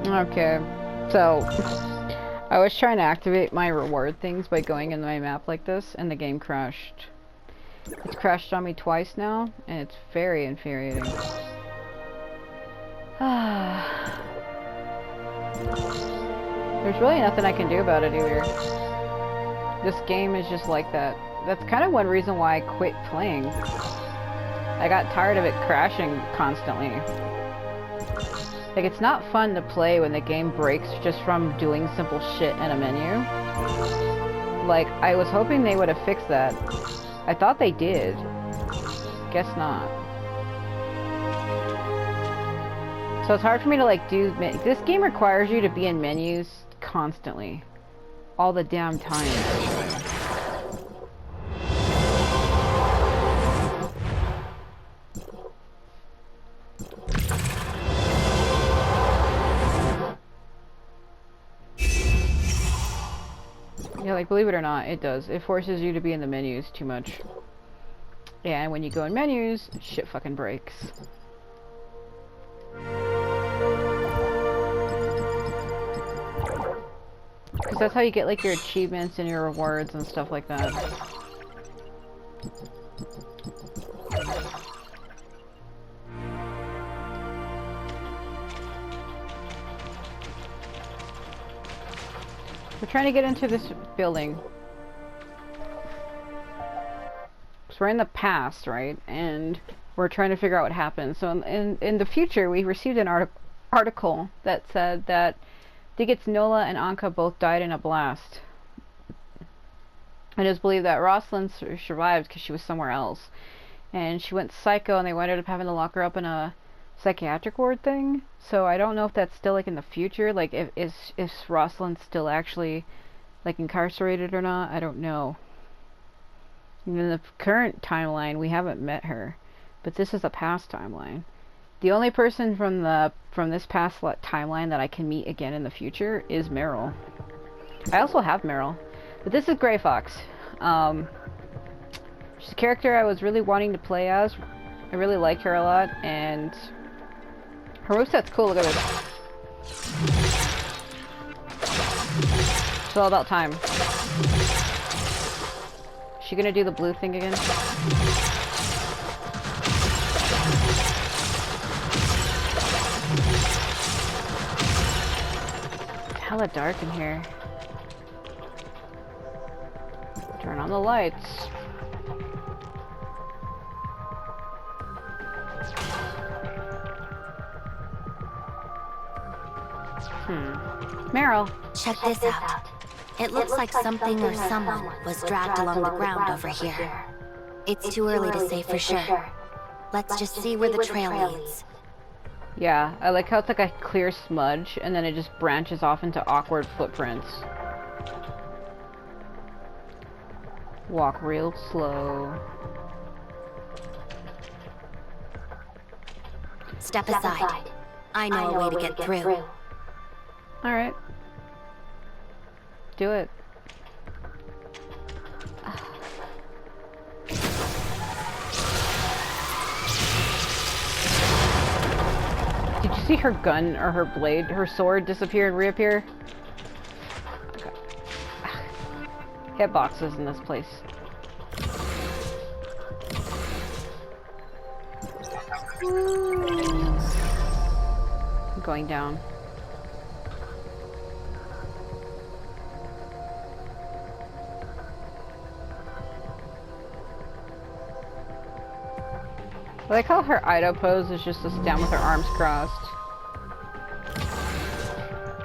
Okay, so I was trying to activate my reward things by going in my map like this, and the game crashed. It's crashed on me twice now, and it's very infuriating. There's really nothing I can do about it either. This game is just like that. That's kind of one reason why I quit playing. I got tired of it crashing constantly. Like, it's not fun to play when the game breaks just from doing simple shit in a menu. Like, I was hoping they would have fixed that. I thought they did. Guess not. So it's hard for me to, like, do... This game requires you to be in menus constantly. All the damn time. Yeah, like, believe it or not, it does. It forces you to be in the menus too much. Yeah, and when you go in menus, shit fucking breaks. Because that's how you get, like, your achievements and your rewards and stuff like that. We're trying to get into this building. So we're in the past, right? And we're trying to figure out what happened. So in the future, we received an article that said that I think it's Nola and Anka both died in a blast. It is believed that Roslyn survived because she was somewhere else. And she went psycho, and they ended up having to lock her up in a psychiatric ward thing. So I don't know if that's still, like, in the future. Like, is Roslyn still actually, like, incarcerated or not? I don't know. In the current timeline, we haven't met her. But this is a past timeline. The only person from this past timeline that I can meet again in the future is Meryl. I also have Meryl. But this is Grey Fox. She's a character I was really wanting to play as. I really like her a lot, and her moveset's cool. Look at this. It's all about time. Is she gonna do the blue thing again? It's hella dark in here. Turn on the lights. Meryl. Check this out. It looks like something or someone was dragged along the ground over here. It's too early to say for sure. Let's just see where the trail leads. Yeah, I like how it's like a clear smudge, and then it just branches off into awkward footprints. Walk real slow. Step aside. I know a way to get through. Alright. Do it. Did you see her gun or her blade, her sword disappear and reappear? Okay. Hitboxes in this place. I'm going down. I like how her Ido pose is just to stand with her arms crossed.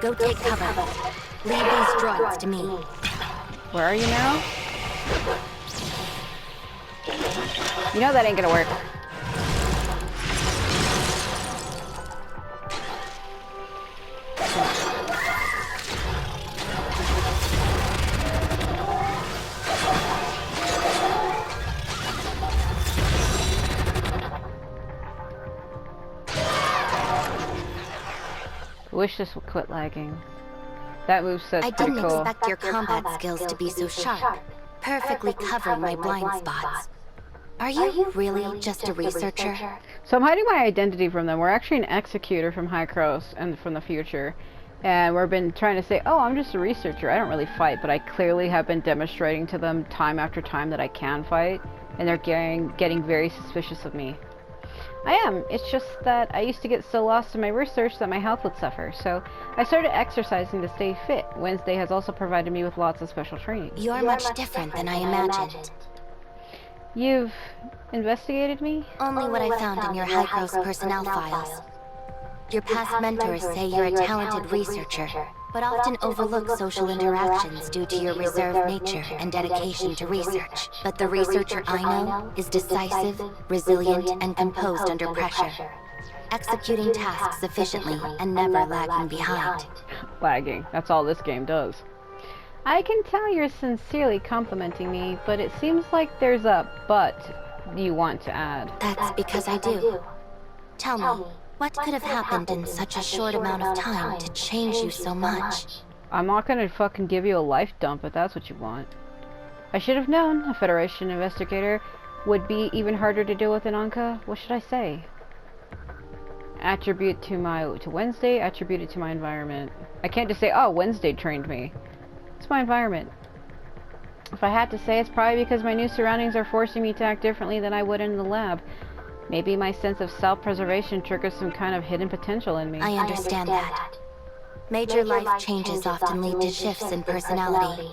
Go take cover. Leave these droids to me. Where are you now? You know that ain't gonna work. Wish this would quit lagging. That moveset's pretty cool. I didn't expect your combat skills to be so sharp, perfectly covering my blind spots. Are you really just a researcher? So I'm hiding my identity from them. We're actually an executor from High Cross and from the future. And we've been trying to say, oh, I'm just a researcher. I don't really fight, but I clearly have been demonstrating to them time after time that I can fight. And they're getting very suspicious of me. I am. It's just that I used to get so lost in my research that my health would suffer. So I started exercising to stay fit. Wednesday has also provided me with lots of special training. You're much different than I imagined. You've investigated me? Only what I found in your High Cross personnel files. Your past mentors say you're a talented researcher, but often overlook social interactions due to your reserved nature and dedication to research. But the researcher I know is decisive, resilient, and composed under pressure, executing tasks efficiently and never lagging behind. Lagging. That's all this game does. I can tell you're sincerely complimenting me, but it seems like there's a but you want to add. That's because I do. Tell me, what could have happened in such a short amount of time to change you so much? I'm not gonna fucking give you a life dump if that's what you want. I should have known a Federation investigator would be even harder to deal with than Anka. What should I say? Attribute to Wednesday, attributed to my environment. I can't just say, oh, Wednesday trained me. It's my environment. If I had to say, it's probably because my new surroundings are forcing me to act differently than I would in the lab. Maybe my sense of self-preservation triggers some kind of hidden potential in me. I understand that. Major life changes often lead to shifts in personality.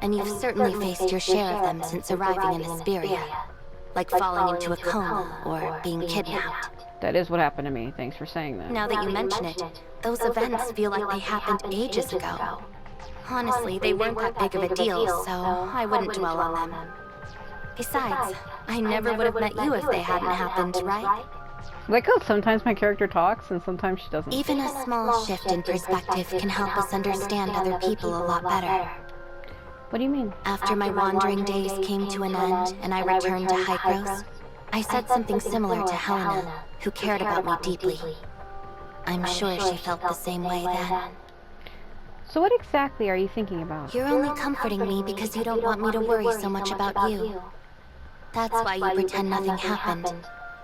And you've certainly faced your share of them since arriving in Hesperia. Like falling into a coma or being kidnapped. That is what happened to me. Thanks for saying that. Now that you mention it, those events feel like they happened ages ago. Honestly, they weren't that big of a deal, so I wouldn't dwell on them. Besides, I never would have met you if they hadn't happened, right? Like how sometimes my character talks and sometimes she doesn't. Even a small shift in perspective can help us understand other people a lot better. What do you mean? After my wandering days came to an end and I returned to High Cross, I said something similar to Helena, who cared about me deeply. I'm sure she felt the same way then. So what exactly are you thinking about? You're only comforting me because you don't want me to worry so much about you. That's why you pretend nothing happened,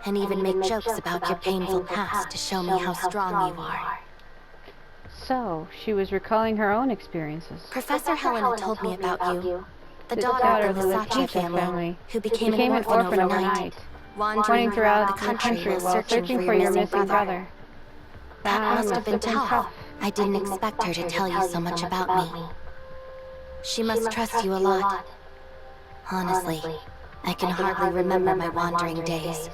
and even make jokes about your painful past to show me how strong you are. So, she was recalling her own experiences. Professor Helena told me about you, the daughter of the Versace family, who became an orphan overnight, wandering throughout the country while searching for your missing brother. That must have been tough. I didn't expect her to tell you so much about me. She must trust you a lot. Honestly, I can hardly remember my wandering days,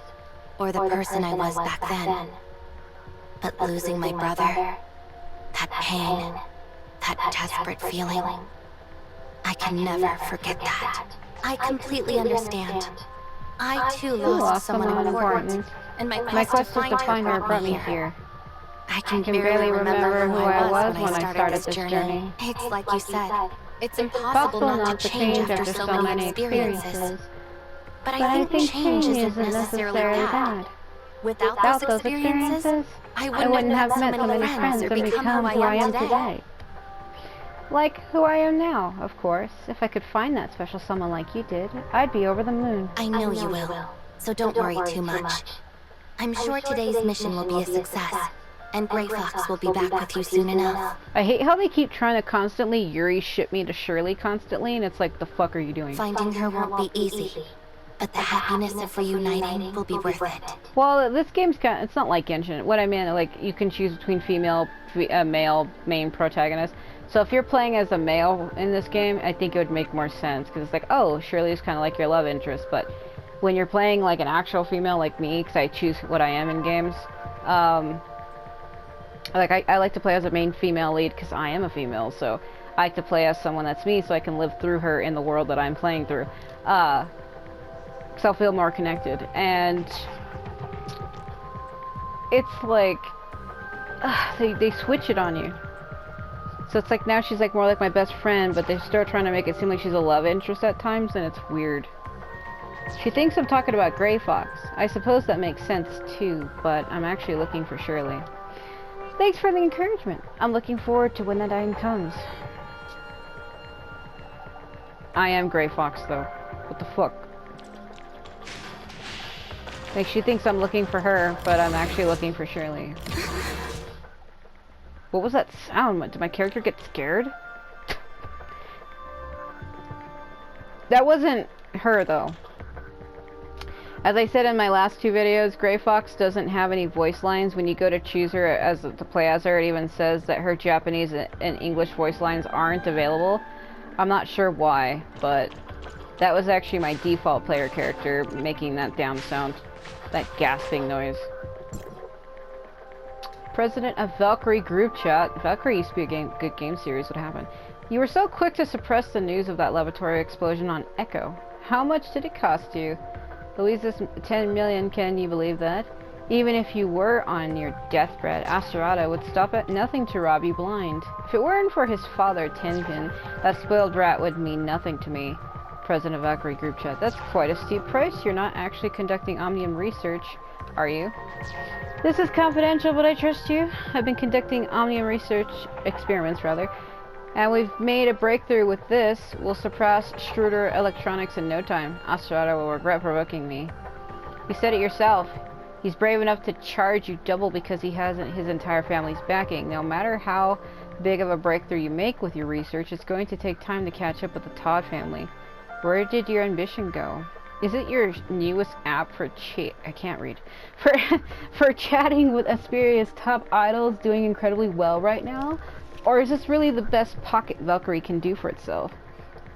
or the person I was back then. But losing my brother, that pain, that desperate feeling, I can never forget that. I completely understand. I too lost someone important, and my quest to find her brought me here. I can barely remember who I was when I started this journey. It's like you said, it's impossible not to change after so many experiences. But I think change isn't necessarily bad. Without those experiences, I wouldn't have met so many friends or become who I am today. Like who I am now, of course. If I could find that special someone like you did, I'd be over the moon. I know you will, so don't worry too much. I'm sure today's mission will be a success. And Grey Fox will be back with you soon enough. I hate how they keep trying to constantly Yuri ship me to Shirley constantly, and it's like, the fuck are you doing? Finding her won't be easy, but the happiness of reuniting will be worth it. Well, this game's kind of, it's not like Genshin. What I mean, like, you can choose between male main protagonist. So if you're playing as a male in this game, I think it would make more sense, because it's like, oh, Shirley's kind of like your love interest, but when you're playing like an actual female like me, because I choose what I am in games, like, I like to play as a main female lead because I am a female, so I like to play as someone that's me so I can live through her in the world that I'm playing through. Because I'll feel more connected. And it's like, they switch it on you. So it's like now she's like more like my best friend, but they start trying to make it seem like she's a love interest at times, and it's weird. She thinks I'm talking about Grey Fox. I suppose that makes sense too, but I'm actually looking for Shirley. Thanks for the encouragement. I'm looking forward to when that time comes. I am Grey Fox, though. What the fuck? Like, she thinks I'm looking for her, but I'm actually looking for Shirley. What was that sound? Did my character get scared? That wasn't her, though. As I said in my last 2 videos, Grey Fox doesn't have any voice lines. When you go to choose her as to play as her, it even says that her Japanese and English voice lines aren't available. I'm not sure why, but that was actually my default player character making that damn sound. That gasping noise. President of Valkyrie group chat. Valkyrie used to be a good game series. What happened? You were so quick to suppress the news of that laboratory explosion on Echo. How much did it cost you? Louisa's 10 million, can you believe that? Even if you were on your deathbed, Asterata would stop at nothing to rob you blind. If it weren't for his father, Tenpin, that spoiled rat would mean nothing to me. President of Valkyrie group chat. That's quite a steep price. You're not actually conducting Omnium research, are you? This is confidential, but I trust you. I've been conducting Omnium research experiments, rather. And we've made a breakthrough with this. We'll surpass Schroeder Electronics in no time. Astrada will regret provoking me. You said it yourself. He's brave enough to charge you double because he has his entire family's backing. No matter how big of a breakthrough you make with your research, it's going to take time to catch up with the Todd family. Where did your ambition go? Is it your newest app for I can't read. For chatting with Asperia's top idols doing incredibly well right now? Or is this really the best pocket Valkyrie can do for itself?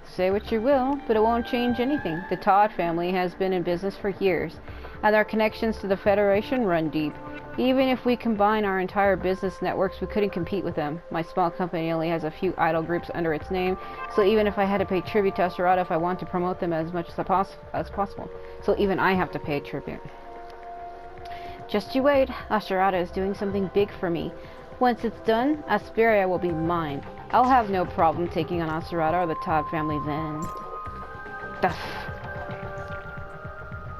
Say what you will, but it won't change anything. The Todd family has been in business for years, and their connections to the Federation run deep. Even if we combine our entire business networks, we couldn't compete with them. My small company only has a few idol groups under its name, so even if I had to pay tribute to Asterata if I want to promote them as much as possible. So even I have to pay tribute. Just you wait. Asterata is doing something big for me. Once it's done, Asperia will be mine. I'll have no problem taking on Asterata or the Todd family then.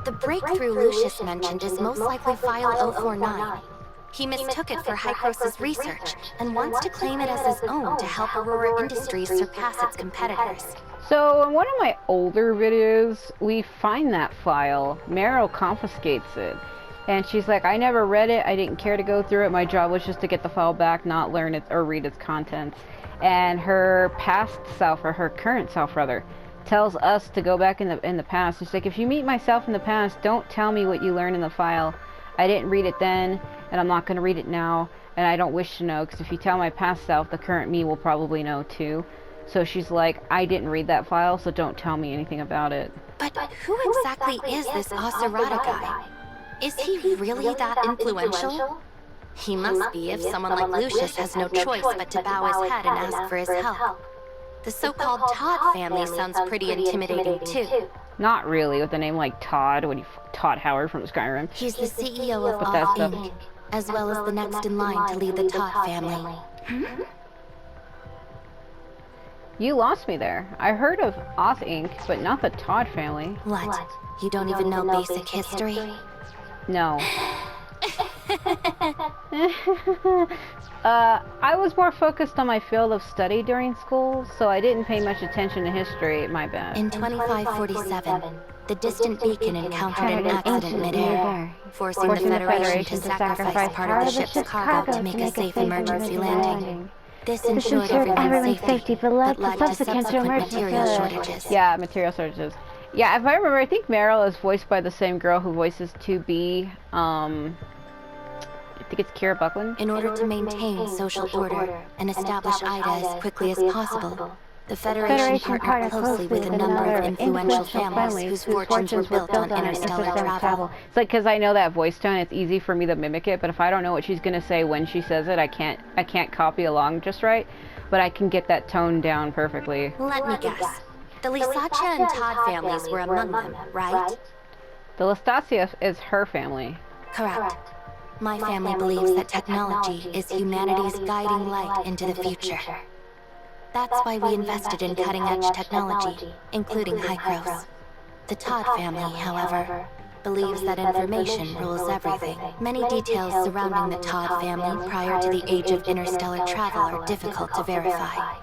The breakthrough Lucius mentioned is most likely File 049. He mistook it for Hycrosis research and wants to claim it as his own to help Aurora Industries surpass its competitors. So in one of my older videos, we find that file. Meryl confiscates it. And she's like, I never read it, I didn't care to go through it, my job was just to get the file back, not learn it or read its contents. And her past self, or her current self rather, tells us to go back in the past. She's like, if you meet myself in the past, don't tell me what you learned in the file. I didn't read it then, and I'm not going to read it now, and I don't wish to know, because if you tell my past self, the current me will probably know too. So she's like, I didn't read that file, so don't tell me anything about it. But who exactly is this Aserata guy? Is he really that influential? He must be if someone like Lucius has no choice but to bow his head and ask for his help. The so-called Todd family sounds pretty intimidating too. Not really, with a name like Todd. Todd Howard from Skyrim. He's the CEO of Off Inc., as well as the next in line to lead the Todd family. You lost me there. I heard of Off Inc., but not the Todd family. What? You don't even know basic history? No. I was more focused on my field of study during school, so I didn't pay much attention to history, my bad. In 2547, the distant beacon encountered an accident mid-air, forcing the Federation to sacrifice part of the ship's cargo to make a safe emergency landing. This ensured everyone's safety, but led to subsequent material shortages. Yeah, material shortages. Yeah, if I remember, I think Meryl is voiced by the same girl who voices 2B, I think it's Kira Buckland. In order to maintain social order and establish Ida as quickly as possible, the Federation partnered closely with a number of influential families whose fortunes were built on interstellar travel. It's like, because I know that voice tone, it's easy for me to mimic it, but if I don't know what she's going to say when she says it, I can't copy along just right, but I can get that tone down perfectly. Let me guess. The Lisacia and Todd families were among them, right? The Lisacia is her family. Correct. My family believes that technology is humanity's guiding light into the future. That's why we invested in cutting-edge technology, including Hycros. The Todd family, however, believes that information rules everything. Many details surrounding the Todd family prior to the age of interstellar travel are difficult to verify.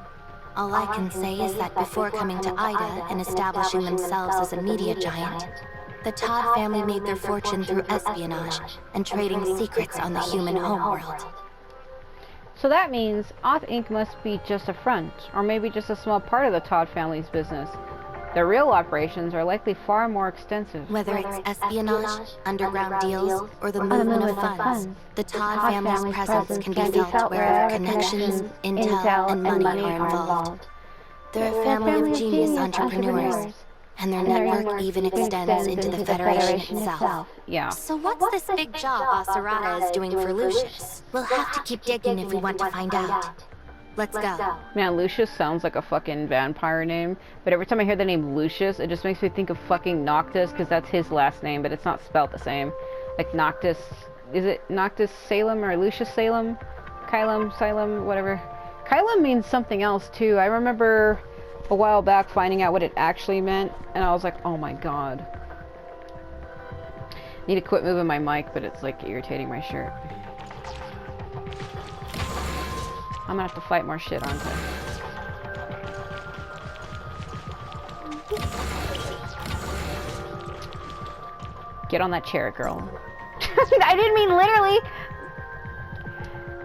All I can say is that before coming to Ida and establishing themselves as a media giant, The Todd family made their fortune through espionage and trading secrets on the human homeworld. So that means Oth Inc. must be just a front, or maybe just a small part of the Todd family's business. Their real operations are likely far more extensive. Whether it's espionage, underground deals, or the movement of funds, the Todd family's presence can be felt wherever connections, intel, and money are involved. They're a family of genius entrepreneurs, and their network even extends into the Federation itself. Yeah. So what's this big job Acerata is doing for Lucius? We'll have to keep digging if we want to find out. Let's go. Man, Lucius sounds like a fucking vampire name, but every time I hear the name Lucius, it just makes me think of fucking Noctis, because that's his last name, but it's not spelled the same. Like Noctis, is it Noctis Salem or Lucius Salem? Salem, whatever. Kylum means something else too. I remember a while back finding out what it actually meant, and I was like, oh my god. Need to quit moving my mic, but it's like irritating my shirt. I'm gonna have to fight more shit, aren't I? Get on that chair, girl. I didn't mean literally!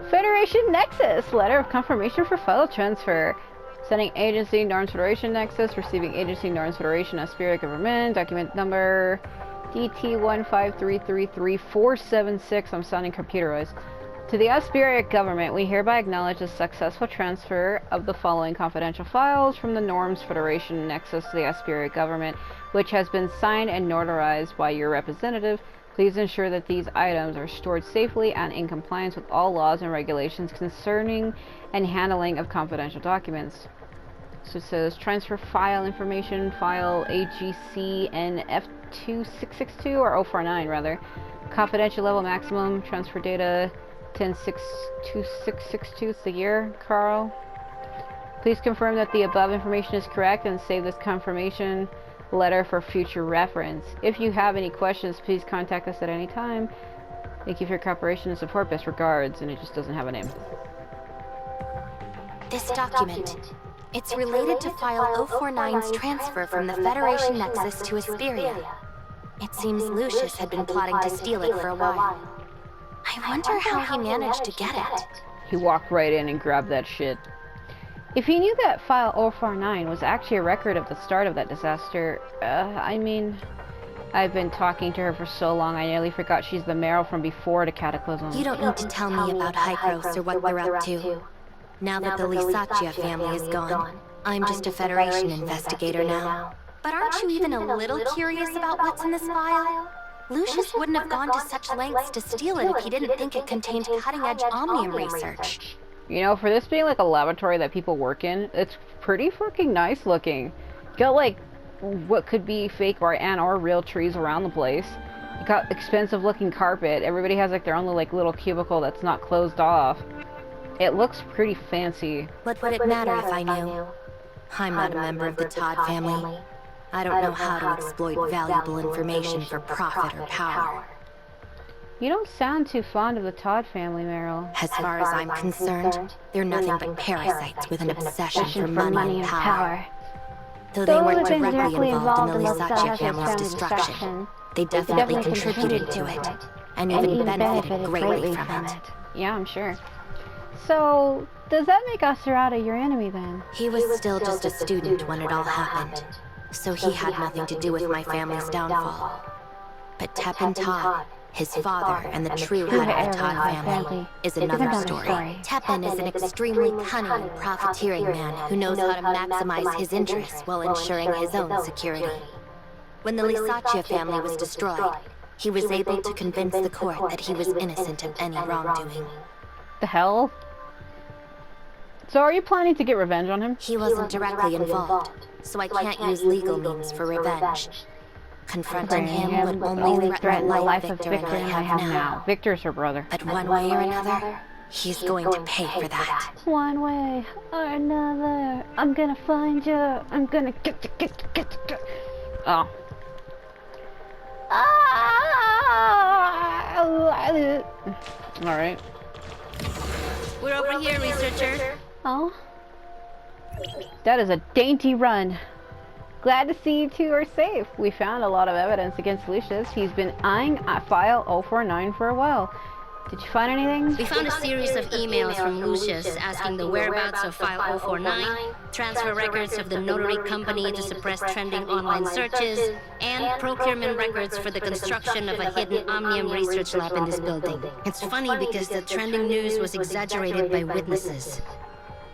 Federation Nexus! Letter of confirmation for file transfer. Sending agency Norms Federation Nexus. Receiving agency Norms Federation Aspiria Government. Document number DT153333476. I'm sounding computerized. To the Aspiria government, we hereby acknowledge the successful transfer of the following confidential files from the Norms Federation Nexus to the Aspiria government, which has been signed and notarized by your representative. Please ensure that these items are stored safely and in compliance with all laws and regulations concerning and handling of confidential documents. So it says transfer file information, file AGCNF2662 or 049 rather. Confidential level maximum, transfer data 10-6-2662 the year, Carl. Please confirm that the above information is correct and save this confirmation letter for future reference. If you have any questions, please contact us at any time. Thank you for your cooperation and support. Best regards. And it just doesn't have a name. This document. It's related to File 049's transfer from the Federation Nexus to Aspiria. It seems Lucius had been plotting to steal it for a while. I wonder how he managed to get it. He walked right in and grabbed that shit. If he knew that File 049 was actually a record of the start of that disaster, I mean, I've been talking to her for so long I nearly forgot she's the Meryl from before the Cataclysm. You don't need to tell me about Hykros or what they're up to. Now that the Lysaccia family is gone, I'm just a Federation investigator now. But aren't you even a little curious about what's in this file? Lucius wouldn't have gone to such lengths to steal it if he didn't think it contained cutting-edge omnium research. You know, for this being like a laboratory that people work in, it's pretty fucking nice looking. You got like what could be fake or real trees around the place. You got expensive looking carpet. Everybody has like their own little cubicle that's not closed off. It looks pretty fancy. What would it matter if I knew? I'm not a member of the Todd family. I don't know how to exploit valuable information for profit or power. You don't sound too fond of the Todd family, Meryl. As far as I'm concerned, they're nothing but parasites with an obsession for money and power. Though they weren't directly involved in the Lysaccia family's destruction, they definitely contributed to it, and even benefited greatly from it. Yeah, I'm sure. So, does that make Acerata your enemy then? He was still just a student when it all happened, so he had nothing to do with my family's downfall. But Tepin Todd, his father, and the true head of the Todd family is another story. Tepin is an extremely cunning and profiteering man who knows how to maximize his interests while ensuring his own security. When the Lysaccia family was destroyed, he was able to convince the court that he was innocent of any wrongdoing. The hell? So are you planning to get revenge on him? He wasn't directly involved, so I can't use legal means for revenge. Confronting him would only threaten the life of Victor and I have now. Victor's her brother. But one way or another, he's going to pay for that. One way or another, I'm gonna find you. I'm gonna get you. Oh. Alright. We're over here, researcher. Oh. That is a dainty run. Glad to see you two are safe. We found a lot of evidence against Lucius. He's been eyeing File 049 for a while. Did you find anything? We found a series of emails from Lucius asking the whereabouts of File 049, transfer records of the notary company to suppress trending online searches, and procurement records for the construction of a hidden Omnium research lab in this building. It's funny because the trending news was exaggerated by witnesses.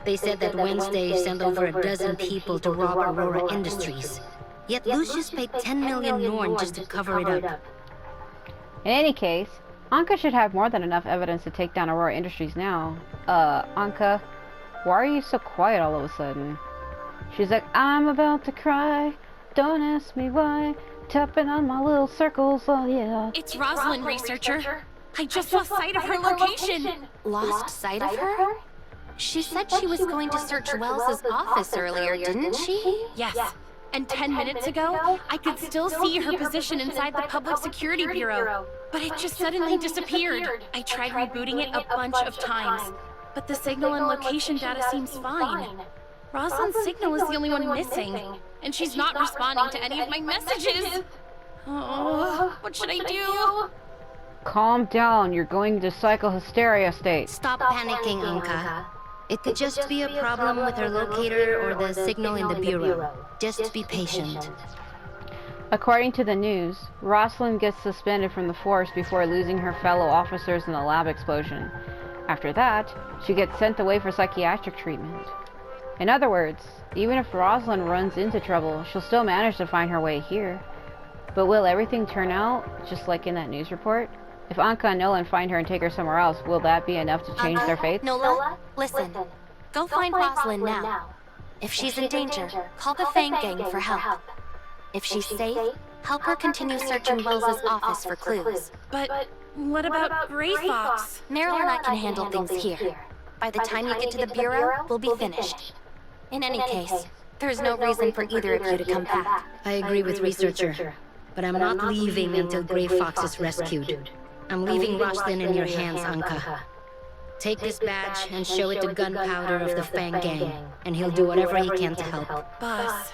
They said that Wednesday sent over a dozen people to rob Aurora Industries. Yet Lucius paid 10 million Norn just to cover it up. In any case, Anka should have more than enough evidence to take down Aurora Industries now. Anka, why are you so quiet all of a sudden? She's like, I'm about to cry, don't ask me why, tapping on my little circles, oh yeah. It's Roslyn, researcher. I just lost sight of her location. Lost sight of her? She said she was going to search Wells's office earlier, didn't she? Yes. And 10 minutes ago, I could still see her position inside the Public Security Bureau. But it just suddenly disappeared. I tried rebooting it a bunch of times, but the signal and location data seems fine. Roslyn's signal is the only one missing, and she's not responding to any of my messages. Oh, what should I do? Calm down, you're going into psychohysteria state. Stop panicking, Anka. It could just be a problem with her locator or the signal in the bureau. Just be patient. According to the news, Roslyn gets suspended from the force before losing her fellow officers in the lab explosion. After that, she gets sent away for psychiatric treatment. In other words, even if Roslyn runs into trouble, she'll still manage to find her way here. But will everything turn out just like in that news report? If Anka and Nolan find her and take her somewhere else, will that be enough to change their fates? Nola, listen. Go find Roslyn now. If she's in danger, call the Fang Gang for help. If she's safe, help her continue searching Wells's office for clues. But what about Gray Fox? Meryl and I can handle things here. By the time you get to the bureau, we'll be finished. In any case, there's no reason for either of you to come back. I agree with researcher, but I'm not leaving until Gray Fox is rescued. I'm leaving Roslyn in your hands, Anka. Take this badge and show it to Gunpowder of the Fang Gang, and he'll do whatever he can to help. Boss,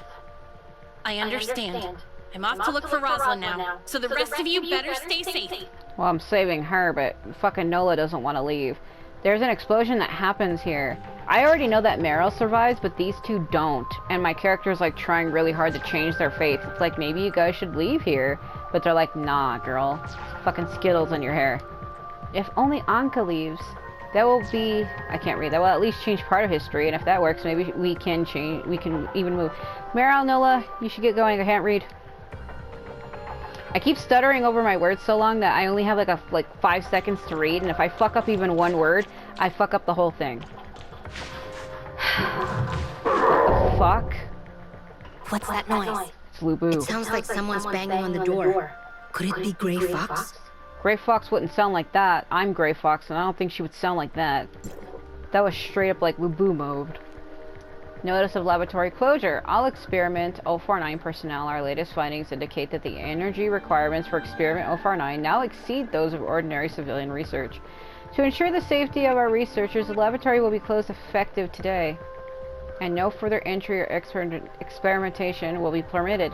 I understand. I'm off to look for Roslyn now, so the rest of you better stay safe. Well, I'm saving her, but fucking Nola doesn't want to leave. There's an explosion that happens here. I already know that Meryl survives, but these two don't. And my character's like trying really hard to change their fates. It's like, maybe you guys should leave here. But they're like, nah, girl. Fucking Skittles in your hair. If only Anka leaves, that will be... I can't read. That will at least change part of history. And if that works, maybe we can change... We can even move. Meryl, Nola, you should get going. I can't read. I keep stuttering over my words so long that I only have like 5 seconds to read. And if I fuck up even one word, I fuck up the whole thing. What the fuck? What's that noise? It's Lubu. It sounds like someone's banging on the door. Could it be Gray Fox? Gray Fox wouldn't sound like that. I'm Gray Fox, and I don't think she would sound like that. That was straight up like Lubu mode. Notice of laboratory closure. All experiment 049 personnel, our latest findings indicate that the energy requirements for experiment 049 now exceed those of ordinary civilian research. To ensure the safety of our researchers, the laboratory will be closed effective today, and no further entry or experimentation will be permitted.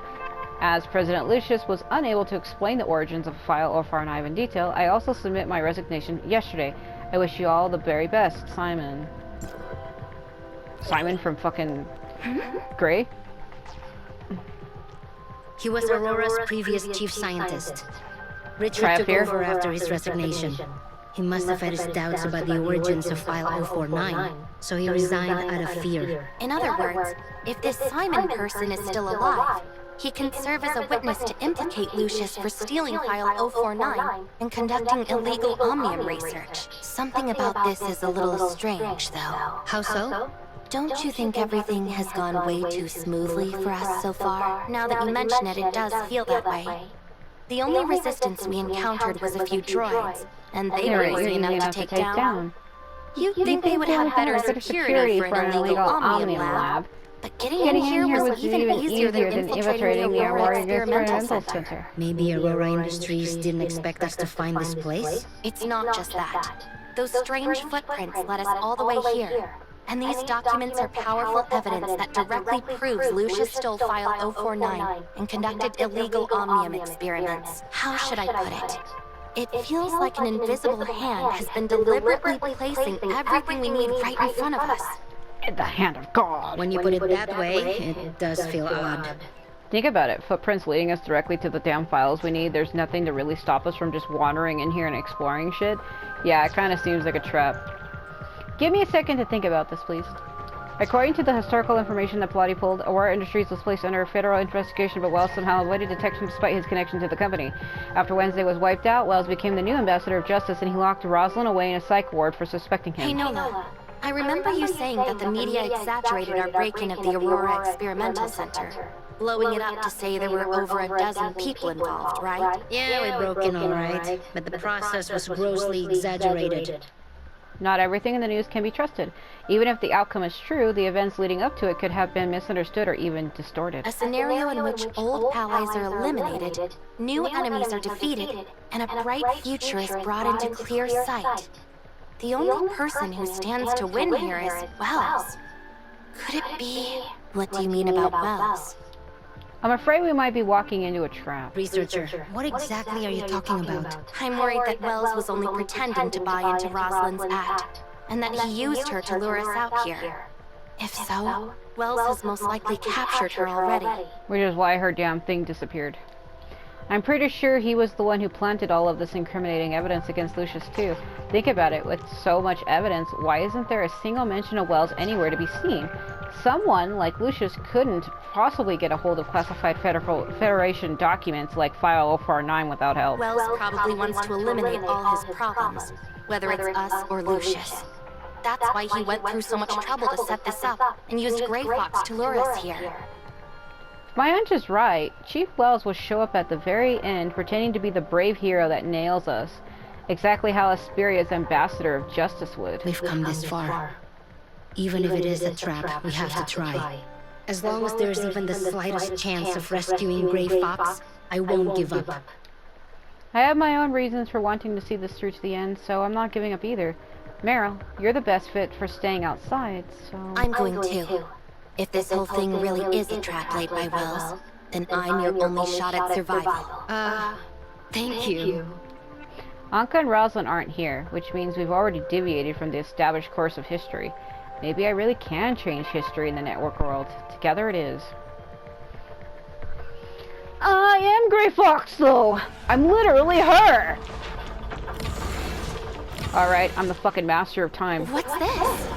As President Lucius was unable to explain the origins of File 049 in detail, I also submit my resignation yesterday. I wish you all the very best, Simon. Simon from fucking Gray? He was Aurora's previous chief scientist. Richard took over after his resignation. He must have had his doubts about the origins of File 049, so he resigned out of fear. In other words, if this Simon person is still alive, he can serve as a witness to implicate Lucius for stealing File 049 and conducting illegal Omnium research. Something about this is a little strange, though. How so? Don't you think everything has gone way too smoothly for us so far? Now that you mention it, it does feel that way. The only resistance we encountered was a few droids, and they were easy enough to take down. You'd think they would have better security for an illegal Omnium lab, but getting in here was even easier than infiltrating the Aurora Experimental Center. Maybe Aurora Industries didn't expect us to find this place? It's not just that. Those strange footprints led us all the way here, And these documents are powerful evidence that directly proves Lucius stole File 049 and conducted illegal Omnium experiments. How should I put it? It feels like an invisible hand has been deliberately placing everything we need right in front of us. In the hand of God. When you put it that way, it does feel odd. Think about it. Footprints leading us directly to the damn files we need. There's nothing to really stop us from just wandering in here and exploring shit. Yeah, it kind of seems like a trap. Give me a second to think about this, please. According to the historical information that Pilati pulled, Aurora Industries was placed under federal investigation, but Wells somehow avoided detection despite his connection to the company. After Wednesday was wiped out, Wells became the new ambassador of justice, and he locked Roslyn away in a psych ward for suspecting him. Hey, Nola. I remember you saying that the media exaggerated our break-in of the Aurora Experimental Center, blowing it up to say there were over a dozen people involved, right? Yeah, we broke in all right, but the process was grossly exaggerated. Not everything in the news can be trusted. Even if the outcome is true, the events leading up to it could have been misunderstood or even distorted. A scenario in which old allies are eliminated, new enemies are defeated, and a bright future is brought into clear sight. The only person who stands to win here is Wells. Could it be? What do you mean about Wells? I'm afraid we might be walking into a trap. Researcher, what exactly are you talking about? I'm worried that Wells was only pretending to buy into Roslyn's act, and that he used her to lure us out here. If so, Wells has most likely captured her already. Which is why her damn thing disappeared. I'm pretty sure he was the one who planted all of this incriminating evidence against Lucius too. Think about it, with so much evidence, why isn't there a single mention of Wells anywhere to be seen? Someone like Lucius couldn't possibly get a hold of classified Federation documents like File 049 without help. Wells probably wants to eliminate all his problems, whether it's us or Lucius. That's why he went through so much trouble to set this up, and used Grey Fox to lure us here. If my hunch is right, Chief Wells will show up at the very end pretending to be the brave hero that nails us. Exactly how Asperia's ambassador of justice would. We've come this far. Even if it is a trap, we have to try. As long as there's even the slightest chance of rescuing Grey Fox, I won't give up. I have my own reasons for wanting to see this through to the end, so I'm not giving up either. Meryl, you're the best fit for staying outside, so... I'm going too. If this whole thing really is a trap laid by Wells, then I'm your only shot at survival. Thank you. Anka and Roslyn aren't here, which means we've already deviated from the established course of history. Maybe I really can change history in the network world. Together it is. I am Grey Fox, though! I'm literally her! Alright, I'm the fucking master of time. What's this?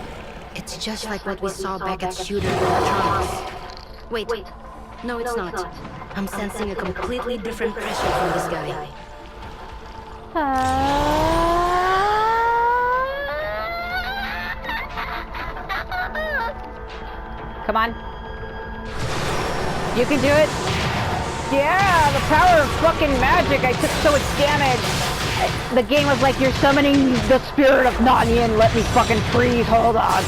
It's just like what we saw back at Shooter Electronics. Wait, no it's not. I'm sensing a completely different pressure from this guy. Come on. You can do it. Yeah, the power of fucking magic. I took so much damage. The game was like, you're summoning the spirit of Nanyan. Let me fucking freeze. Hold on.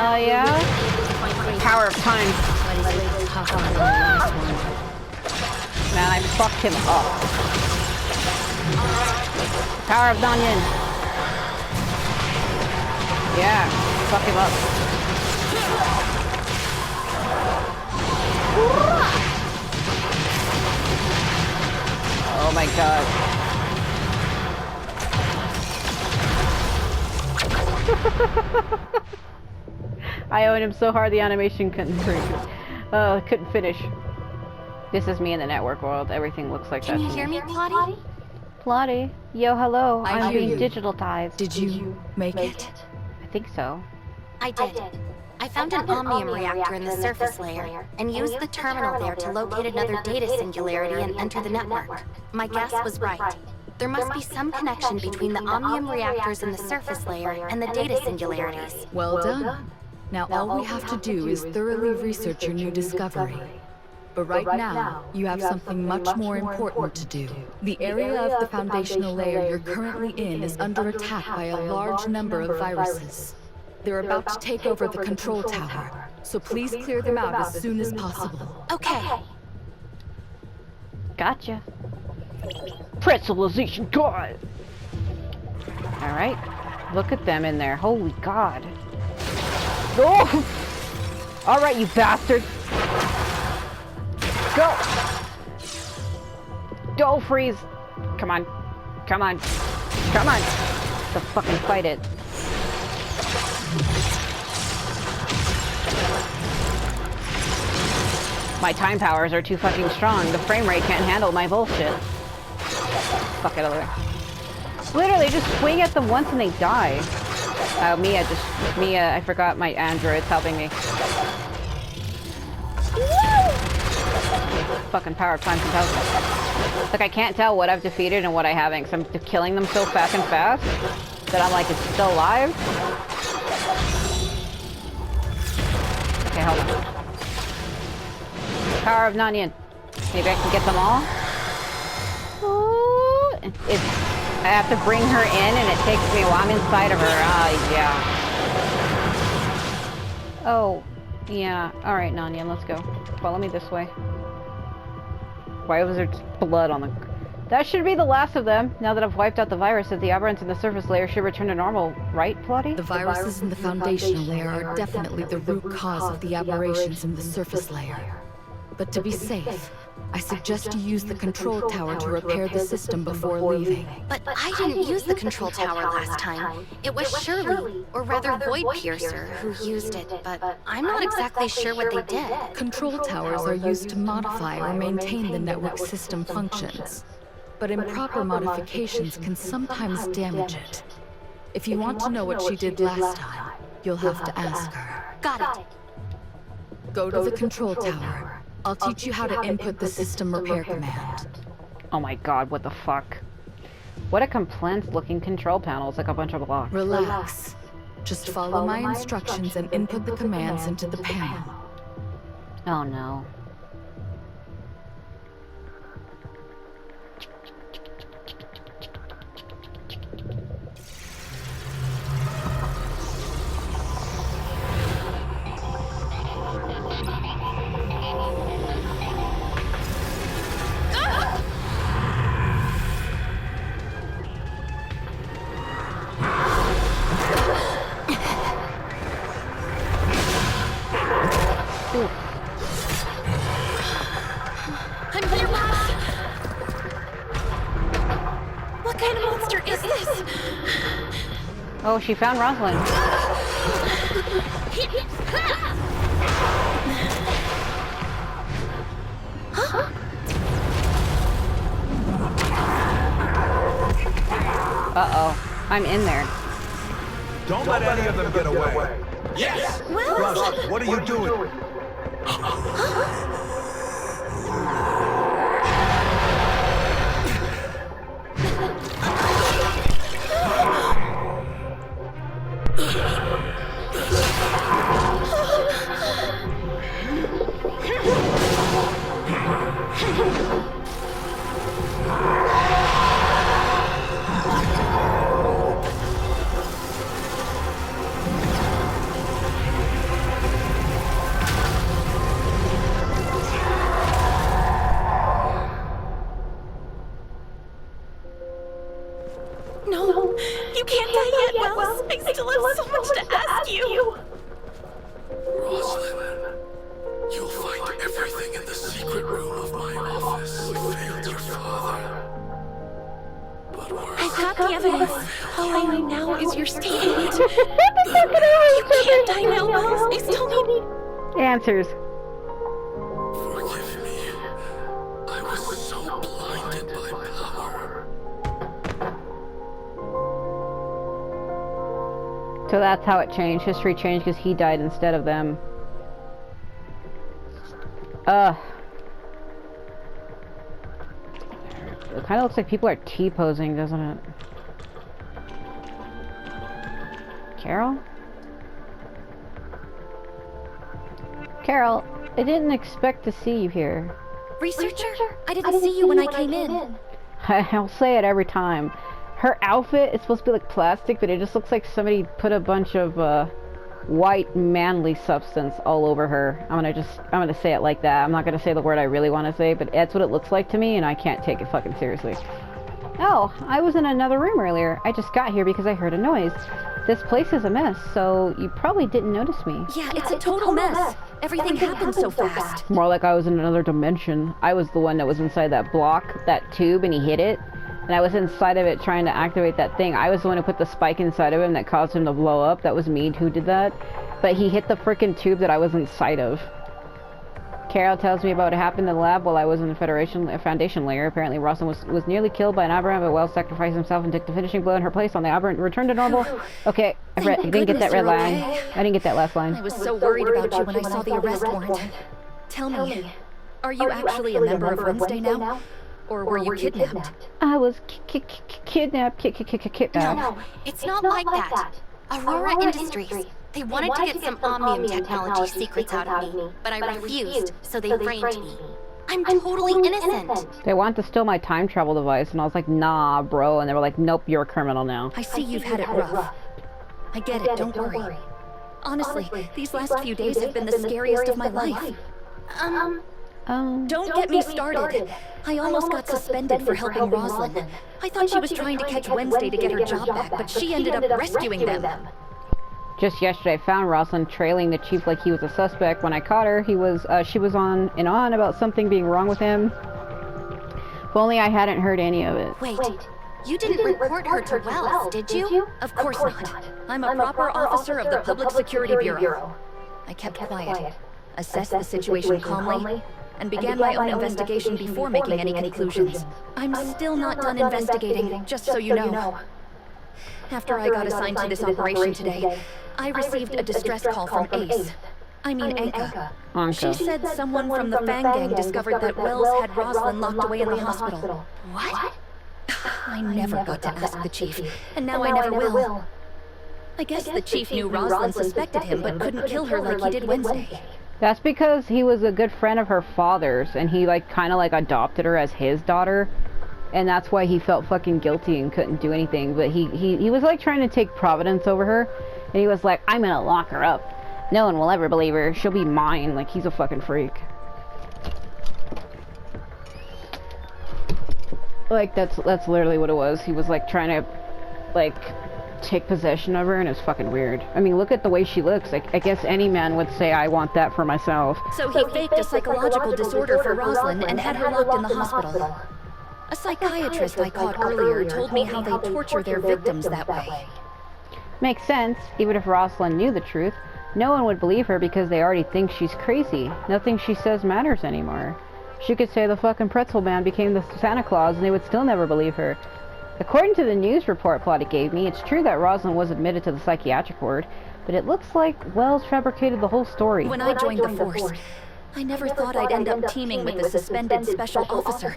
Oh, yeah? Power of time. Man, I fucked him up. Power of Nanyan. Yeah, fuck him up. Oh my god. I owned him so hard the animation couldn't finish. This is me in the network world. Everything looks like that. Can you hear me, Plotty? Plotty? Yo, hello. I I'm hear being you. digitalized. Did you make it? I think so. I did. I found an Omnium reactor in the surface layer, and used the terminal there to locate another data singularity and enter the network. My guess was right. There must be some connection between the Omnium reactors in the surface layer and the data singularities. Well done. Now all we have to do is thoroughly research your new discovery. But right now, you have something much more important to do. The area of the foundational layer you're currently in is under attack by a large number of viruses. They're about to take over the control tower, so please clear them out as soon as possible. Okay. Gotcha. Pretzelization God! Alright. Look at them in there. Holy God. Oh! Alright, you bastard. Go! Go, freeze! Come on. Come on. Come on! To fucking fight it. My time powers are too fucking strong. The frame rate can't handle my bullshit. Fuck it over. Literally, just swing at them once and they die. Mia, I forgot my android's helping me. Fucking power of time compels me. Like, I can't tell what I've defeated and what I haven't, because I'm killing them so fucking fast that I'm like, it's still alive. Okay, hold on. Power of Nanyan. Maybe I can get them all? Ooh, I have to bring her in and it takes me while I'm inside of her. Yeah. Oh, yeah. Alright, Nanyan, let's go. Follow me this way. Why was there blood on the... That should be the last of them. Now that I've wiped out the viruses, the aberrants in the surface layer should return to normal, right, Plotty? The viruses in the foundational layer are definitely the root cause of the aberrations in the surface layer. But to be safe, I suggest you use the control tower to repair the system before leaving. But I didn't use the control tower last time. It was Shirley, or rather Void Piercer, who used it, but I'm not exactly sure what they did. Control towers are used to modify or maintain the network system functions. But improper modifications can sometimes damage it. If you want to know what she did last time, you'll have to ask her. Got it. Go to the control tower. I'll teach you how to input the system repair command. Oh my god, what the fuck? What a compliant-looking control panel. It's like a bunch of blocks. Relax. Just follow my instructions and input the commands into the panel. Oh no. I'm here, boss! What kind of monster is this? Oh, she found Roslyn. Uh-oh. I'm in there. Don't let any of them get away. Yes! Roslyn, what are you doing? No, you can't die yet, Wells. I still have so much to ask you. Roslyn, you'll find everything in the secret room of my office. We failed your father. But we're... I've got the evidence. All I need now is your statement. You can't die now, Wells. I still need... Answers. Forgive me. I was so blinded by power. So that's how it changed. History changed because he died instead of them. It kind of looks like people are T-posing, doesn't it? Carol? Carol, I didn't expect to see you here. Researcher? I didn't see you when I came in. I'll say it every time. Her outfit is supposed to be like plastic, but it just looks like somebody put a bunch of white manly substance all over her. I'm gonna say it like that. I'm not gonna say the word I really want to say, but that's what it looks like to me, and I can't take it fucking seriously. Oh, I was in another room earlier. I just got here because I heard a noise. This place is a mess, so you probably didn't notice me. Yeah, it's a total mess. Everything happened so fast. More like I was in another dimension. I was the one that was inside that block, that tube, and he hit it. And I was inside of it trying to activate that thing. I was the one who put the spike inside of him that caused him to blow up. That was me who did that. But he hit the frickin' tube that I was inside of. Carol tells me about what happened in the lab while I was in the Foundation layer. Apparently Roslyn was nearly killed by an aberrant, but Wells sacrificed himself and took the finishing blow in her place on the aberrant returned to normal. Okay, you didn't get that red line. I didn't get that last line. I was so worried about you when I saw the arrest warrant. Tell me, are you actually a member of Wednesday now? Or were you kidnapped? I was kidnapped. No, it's not like that. Aurora Industries. They wanted to get some Omnium technology secrets out of me, but I refused, so they framed me. I'm totally innocent. They want to steal my time travel device, and I was like, nah, bro. And they were like, nope, you're a criminal now. I see you've had it rough. I get it, don't worry. Honestly, these last few days have been the scariest of my life. Don't get me started. I almost got suspended for helping Roslyn. I thought she was trying to catch Wednesday to get her job back, but she ended up rescuing them. Just yesterday, I found Roslyn trailing the chief like he was a suspect. When I caught her, she was on and on about something being wrong with him. If only I hadn't heard any of it. Wait, you didn't report her to Wells, did you? Of course not. I'm a proper officer of the Public Security Bureau. I kept quiet, assessed the situation calmly, and began my own investigation before making any conclusions. I'm still not done investigating, just so you know. After I got assigned to this operation today, I received a distress call from Ace. I mean Anka. She said someone from the Fang Gang discovered that Wells had Roslyn locked away in the hospital. What? I never got to ask the chief, and now I never will. I guess the chief knew Roslyn suspected him, but couldn't kill her like he did Wednesday. That's because he was a good friend of her father's, and he kind of adopted her as his daughter. And that's why he felt fucking guilty and couldn't do anything. But he was trying to take Providence over her. And he was like, I'm gonna lock her up. No one will ever believe her. She'll be mine. Like, he's a fucking freak. That's literally what it was. He was trying to take possession of her, and it's fucking weird. I mean, look at the way she looks. I guess any man would say, I want that for myself. So he faked a psychological disorder for Roslyn and had her locked in the hospital. A psychiatrist I caught earlier told me how they torture their victims that way. Makes sense. Even if Roslyn knew the truth, no one would believe her because they already think she's crazy. Nothing she says matters anymore. She could say the fucking pretzel man became the Santa Claus and they would still never believe her. According to the news report Plotty gave me, it's true that Roslyn was admitted to the psychiatric ward, but it looks like Wells fabricated the whole story. When I joined the force, I never thought I'd end up teaming with the suspended special officer,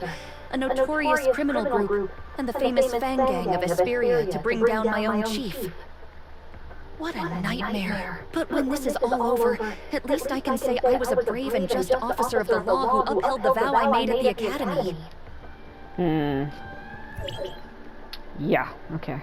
a notorious criminal group, and the famous Fang Gang of Esperia to bring down my own chief. What a nightmare. But when this is all over, at least I can say I was a brave and just officer of the law who upheld the vow I made at the academy. Yeah, okay.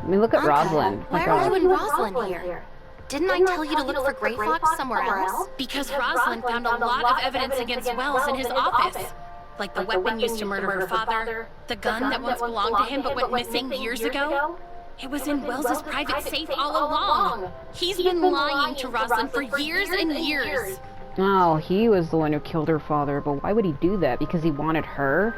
I mean, look at Anka, Roslyn. Why are you and Roslyn here? Didn't I tell you to look for Grey Fox somewhere else? Because Roslyn found a lot of evidence against Wells in his office. Like the weapon used to murder her father, the gun that once belonged to him but went missing years ago. It was in Wells's private safe all along. He's been lying to Roslyn for years and years. Oh, he was the one who killed her father, but why would he do that? Because he wanted her?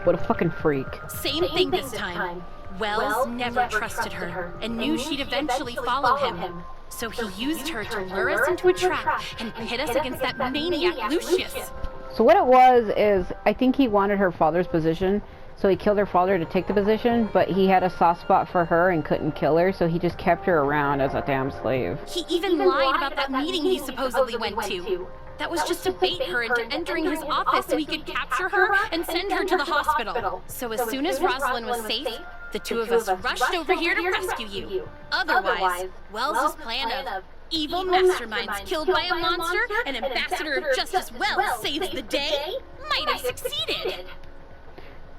What a fucking freak. Same thing this time. Wells never trusted her and knew she'd eventually follow him. So he used her to lure us into a trap and pit us against that maniac Lucius. So what it was is, I think he wanted her father's position, so he killed her father to take the position, but he had a soft spot for her and couldn't kill her, so he just kept her around as a damn slave. He even lied about that meeting he supposedly went to. That was just to bait her into entering his office so he could capture her and send her to the hospital. So as soon as Roslyn was safe, the two of us rushed over here to rescue you. Otherwise, Wells' plan of evil masterminds killed by a monster and ambassador of justice Wells saves the day might have succeeded.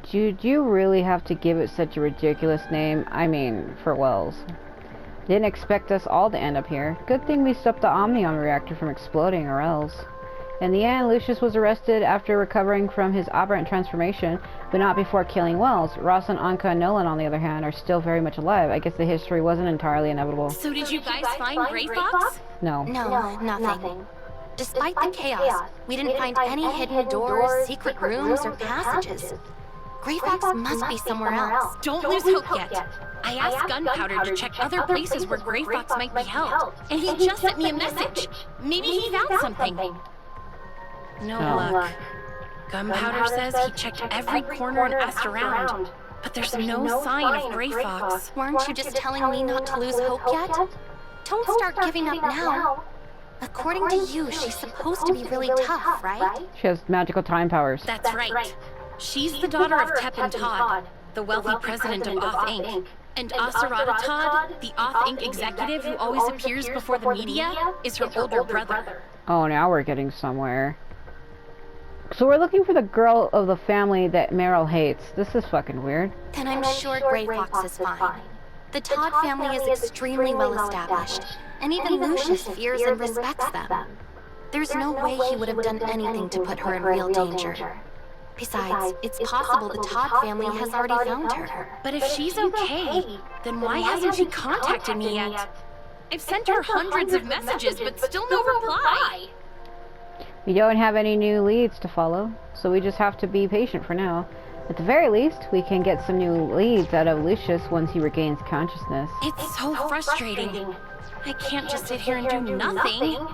Did you really have to give it such a ridiculous name? I mean, for Wells. Didn't expect us all to end up here. Good thing we stopped the Omnium reactor from exploding, or else. In the end, Lucius was arrested after recovering from his aberrant transformation, but not before killing Wells. Roslyn, Anka, and Nolan, on the other hand, are still very much alive. I guess the history wasn't entirely inevitable. So did you guys find Gray Fox? No. No, nothing. Despite the chaos, we didn't find any hidden doors, secret rooms, or passages. Gray Fox must be somewhere else. Don't lose hope yet. I asked Gunpowder to check other places where Gray Fox might be held, and he just sent me a message. Maybe he found something. No luck. Gunpowder says he checked every corner and asked around, but there's no sign of Gray Fox. Weren't you just telling me not to lose hope yet? Don't start giving up now. According to you, she's supposed to be really tough, right? She has magical time powers. That's right. She's the daughter of Tep and Todd, the wealthy president of Oth Inc. And Aserata Todd, the Oth Inc. executive who always appears before the media, is her older brother. Oh, now we're getting somewhere. So we're looking for the girl of the family that Meryl hates. This is fucking weird. Then I'm sure Gray Fox is fine. The Todd family is extremely well established, and even Lucius fears and respects them. There's no way he would have done anything to put her in real danger. Besides, it's possible the Todd family has already found her. But if she's okay, then why hasn't she contacted me yet? I've sent her hundreds of messages, but still no reply. We don't have any new leads to follow, so we just have to be patient for now. At the very least, we can get some new leads out of Lucius once he regains consciousness. It's so frustrating. I can't just sit here and do nothing.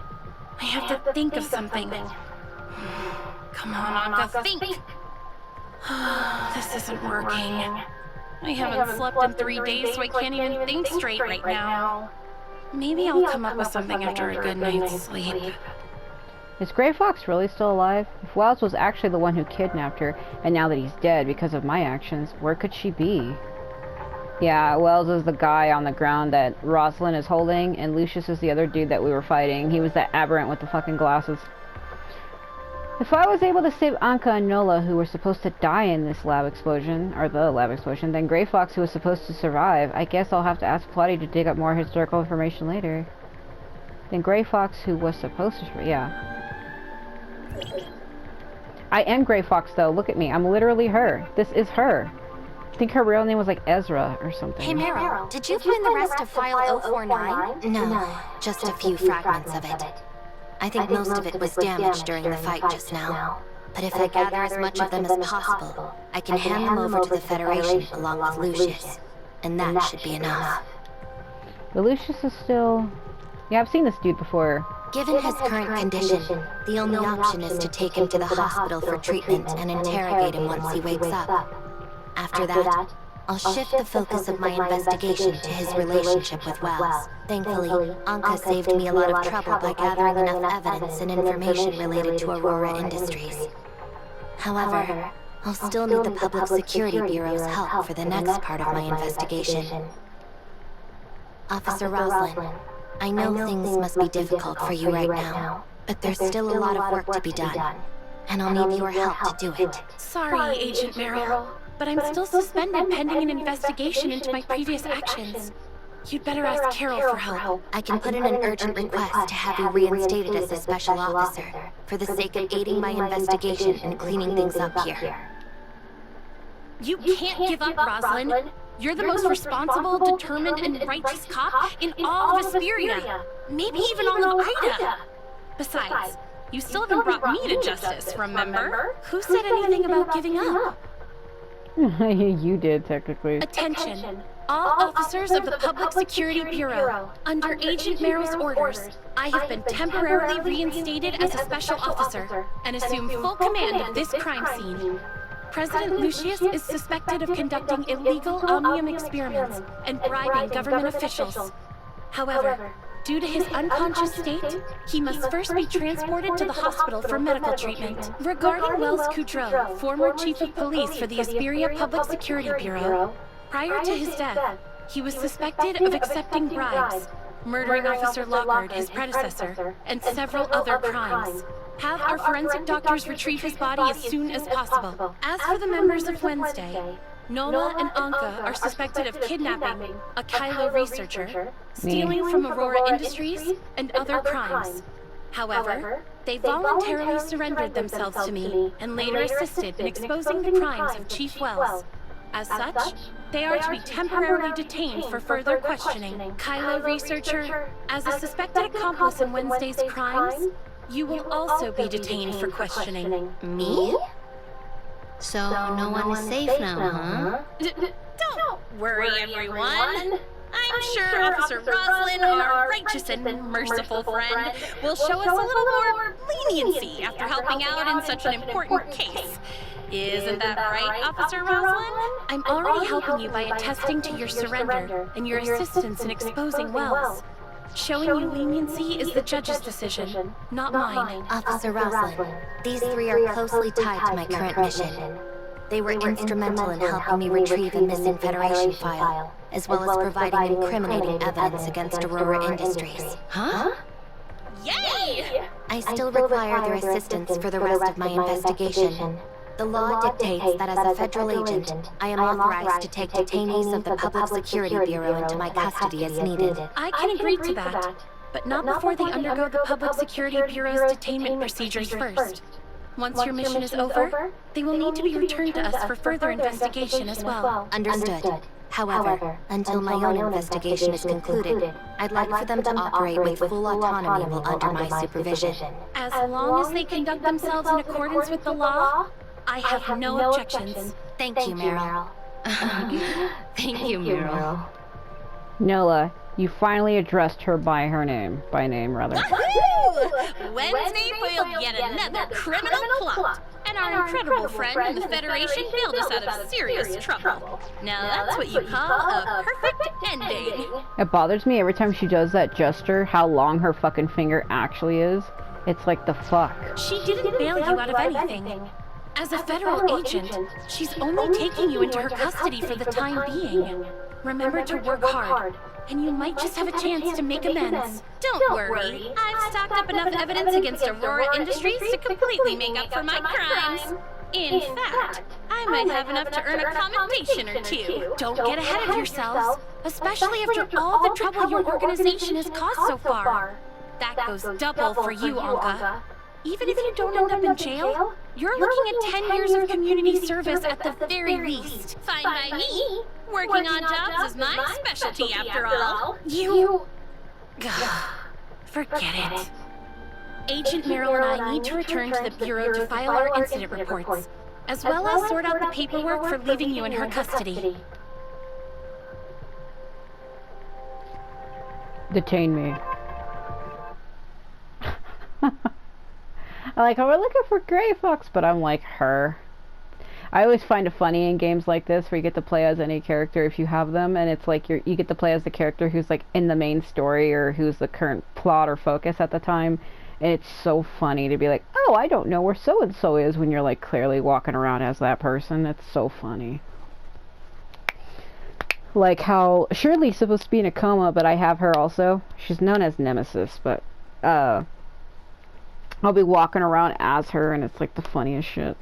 I have to think of something. Come on, Anka, think! This isn't working. I haven't slept in 3 days, so I can't even think straight right now. Maybe I'll come up with something after a good night's sleep. Is Gray Fox really still alive? If Wells was actually the one who kidnapped her, and now that he's dead because of my actions, where could she be? Yeah, Wells is the guy on the ground that Roslyn is holding, and Lucius is the other dude that we were fighting. He was that aberrant with the fucking glasses. If I was able to save Anka and Nola, who were supposed to die in this lab explosion, or the lab explosion, then Gray Fox, who was supposed to survive, I guess I'll have to ask Plotty to dig up more historical information later. Then Gray Fox, who was supposed to... yeah. I am Gray Fox, though. Look at me. I'm literally her. This is her. I think her real name was like Ezra or something. Hey, Meryl, did you find the rest of File 049? No, just a few fragments of it. I think most of it was damaged during the fight just now. But if I gather as much of them as possible, I can hand them over to the Federation along with Lucius. And that should be enough. But Lucius is still... yeah, I've seen this dude before. Given his current condition, the only option is to take him to the hospital for treatment and interrogate him once he wakes up. After that, I'll shift the focus of my investigation to his relationship with Wells. Thankfully, Anka saved me a lot of trouble by gathering enough evidence and information related to Aurora Industries. However, I'll still need the Public Security Bureau's help for the next part of my investigation. Officer Roslyn, I know things must be difficult for you right now, but there's still a lot of work to be done, and I'll need your help to do it. Sorry, Agent Meryl, but I'm still suspended pending an investigation into my previous actions. You'd better ask Carol for help. I can put in an urgent request to have you reinstated as a special officer, for the sake of aiding my investigation and cleaning things up here. You can't give up, Roslyn. You're the most responsible, determined, and righteous cop in all of Vesperia. Maybe even all of Ida. Besides, you still haven't brought me to justice, remember? Who said anything about giving up? You did, technically. Attention. All officers of the Public Security Bureau, under Agent Meryl's orders, I have been temporarily reinstated as a special officer and assume full command of this crime scene. President Lucius is suspected of conducting illegal omnium experiments and bribing government officials. However, due to his unconscious state, he must first be transported to the hospital for medical treatment. Regarding Wells Coudreau, former chief of police for the Vesperia Public Security Bureau, prior to his death, he was suspected of accepting bribes, murdering Officer Lockhart, his predecessor, and several other crimes. Have our forensic doctors retrieve his body as soon as possible. As for the members of Wednesday, Nola and Anka are suspected of kidnapping a Kylo researcher, stealing from Aurora Industries, and other crimes. However, they voluntarily surrendered themselves to me and later assisted in exposing the crimes of Chief Wells. As such, they are to be temporarily detained for further questioning. Kylo researcher, as a suspected accomplice in Wednesday's crimes, you will also be detained for questioning. Me? So no one is safe now, huh? Don't worry, everyone. I'm sure Officer Roslyn, our righteous and merciful friend, will show us a little more leniency after helping out in such an important case. Isn't that right, Officer Roslyn? I'm already helping you by attesting to your surrender and your assistance in exposing Wells. Showing you leniency is the judge's decision, not mine. Officer Roslyn, these three are closely tied to my current mission. They were instrumental in helping me retrieve a missing Federation file, as well as providing incriminating evidence against Aurora Industries. Huh? Yay! I still require their assistance for the rest of my investigation. The law dictates that as a federal agent, I am authorized to take detainees of the Public Security Bureau into my custody as needed. I can agree to that, but not before they undergo the Public Security Bureau's detainment procedures first. Once your mission is over, they will need to be returned to us for further investigation as well. Understood. However, until my own investigation is concluded, I'd like for them to operate with full autonomy while under my supervision. As long as they conduct themselves in accordance with the law, I have no objections. Thank you, Meryl. Thank you, Meryl. Nola, you finally addressed her by name, rather. Woohoo! Wednesday foiled yet another criminal plot, and our incredible friend in the Federation bailed us out of serious trouble. Now that's what you call a perfect ending. It bothers me every time she does that gesture, how long her fucking finger actually is. It's like, the fuck. She didn't bail you out of anything. As a federal agent, she's only taking you into her custody for the time being. Remember to work hard, and you might just have a chance to make amends. Don't worry, I've stocked up enough evidence against Aurora Industries to completely make up for my crimes. In fact, I might have enough to earn a commendation or two. Don't get ahead of yourselves, especially after all the trouble your organization has caused so far. That goes double for you, Anka. Even if you don't end up in jail, you're looking at 10 years of community service at the very least. Fine by me. Working on jobs is my specialty after all. You... Forget it. Agent Meryl and I need to return to the Bureau to file our incident reports, as well as sort out the paperwork for leaving you in her custody. Detain me. I like how we're looking for Grey Fox, but I'm like her. I always find it funny in games like this where you get to play as any character if you have them, and it's like you get to play as the character who's like in the main story or who's the current plot or focus at the time. And it's so funny to be like, oh, I don't know where so and so is, when you're like clearly walking around as that person. It's so funny. Like how Shirley's supposed to be in a coma, but I have her also. She's known as Nemesis, but I'll be walking around as her, and it's like the funniest shit.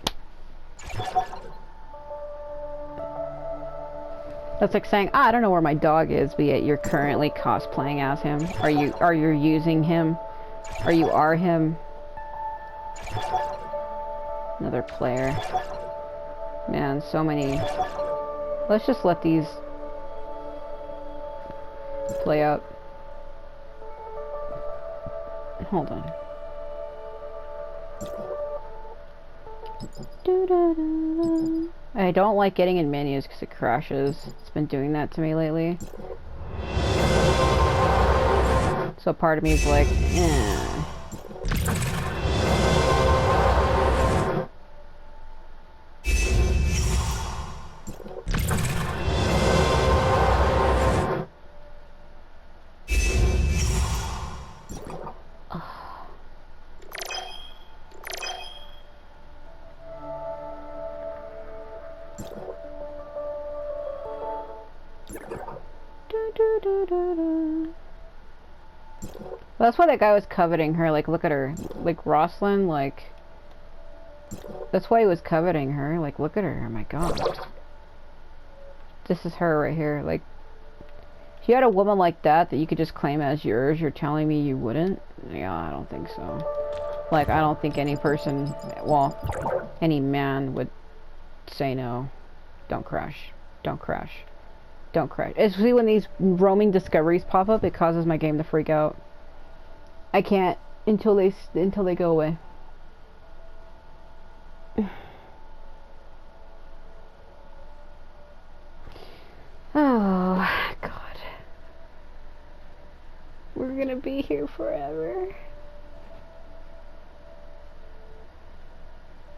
That's like saying, I don't know where my dog is, but yet you're currently cosplaying as him. Are you using him? Or you are him? Another player. Man, so many. Let's just let these play out. Hold on. I don't like getting in menus because it crashes. It's been doing that to me lately. So part of me is like, eh. That's why that guy was coveting her. Like, look at her. Like, Roslyn, like... That's why he was coveting her. Like, look at her. Oh my god. This is her right here. Like, If you had a woman like that you could just claim as yours, you're telling me you wouldn't? Yeah, I don't think so. Like, I don't think any person, well, any man would say no. Don't crash. Don't crash. Don't crash. Especially when these roaming discoveries pop up, it causes my game to freak out. I can't until they go away. Oh, God. We're gonna be here forever.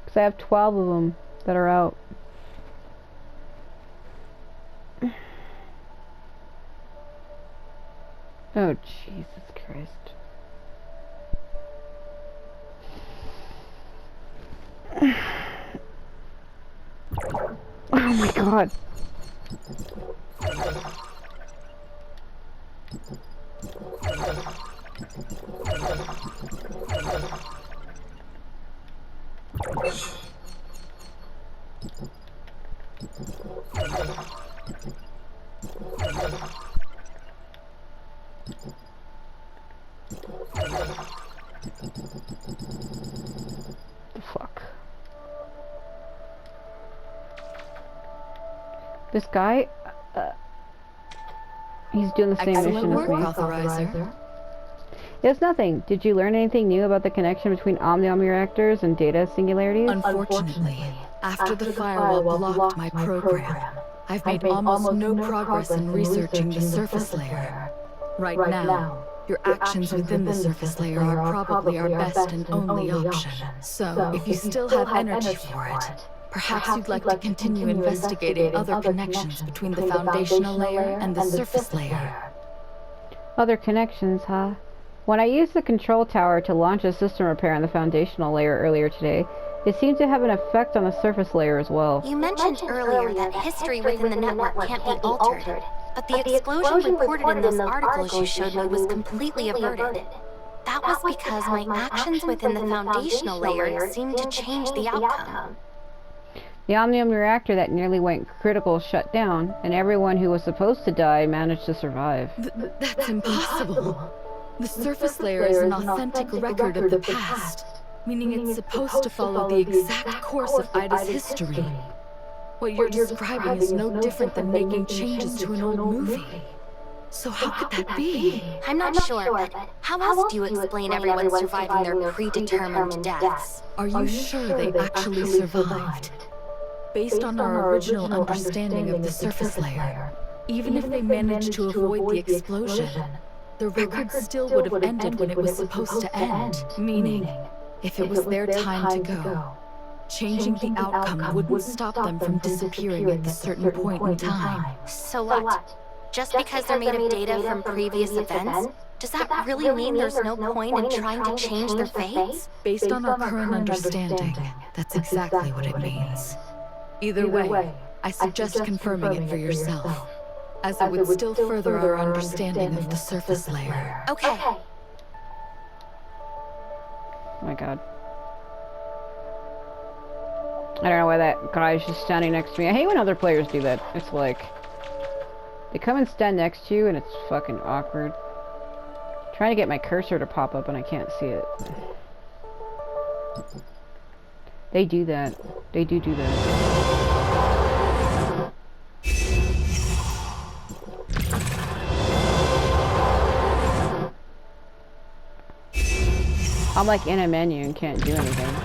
Because I have 12 of them that are out. Oh, Jesus Christ. Oh my God. The fuck. This guy, he's doing the same mission as me. Authorizer. It's nothing. Did you learn anything new about the connection between omnium reactors and data singularities? Unfortunately, after the firewall blocked my program, I've made almost no progress in researching the surface layer. Right now, your actions within the surface layer are probably our best and only option. So, if you still have energy for it, perhaps you'd like to continue investigating other connections between the foundational layer and the surface layer. Other connections, huh? When I used the control tower to launch a system repair on the foundational layer earlier today, it seemed to have an effect on the surface layer as well. You mentioned earlier that history within the network can't be altered, but the explosion reported in those articles you showed me was completely averted. That was because my actions within the foundational layer seemed to change the outcome. The omnium reactor that nearly went critical shut down, and everyone who was supposed to die managed to survive. That's impossible. The surface layer is an authentic record of the past, meaning it's supposed to follow the exact course of Ida's history. What you're describing is no different than making changes to an old movie. So how could that be? I'm not sure, but how else do you explain everyone surviving their predetermined deaths? Are you sure they actually survived? Based on our original understanding of the surface layer, even if they managed to avoid the explosion, the record still would have ended when it was supposed to end, meaning, if it was their time to go, changing the outcome wouldn't stop them from disappearing at a certain point in time. So what? Just because they're made of data from previous events? Does that really mean there's no point in trying to change their fates? Based on our current understanding, that's exactly what it means. Either way, I suggest confirming it for yourself, as it would still further our understanding of the surface layer. Okay. Oh my God. I don't know why that guy's just standing next to me. I hate when other players do that. It's like, they come and stand next to you and it's fucking awkward. I'm trying to get my cursor to pop up and I can't see it. They do that. They do that. I'm like in a menu and can't do anything.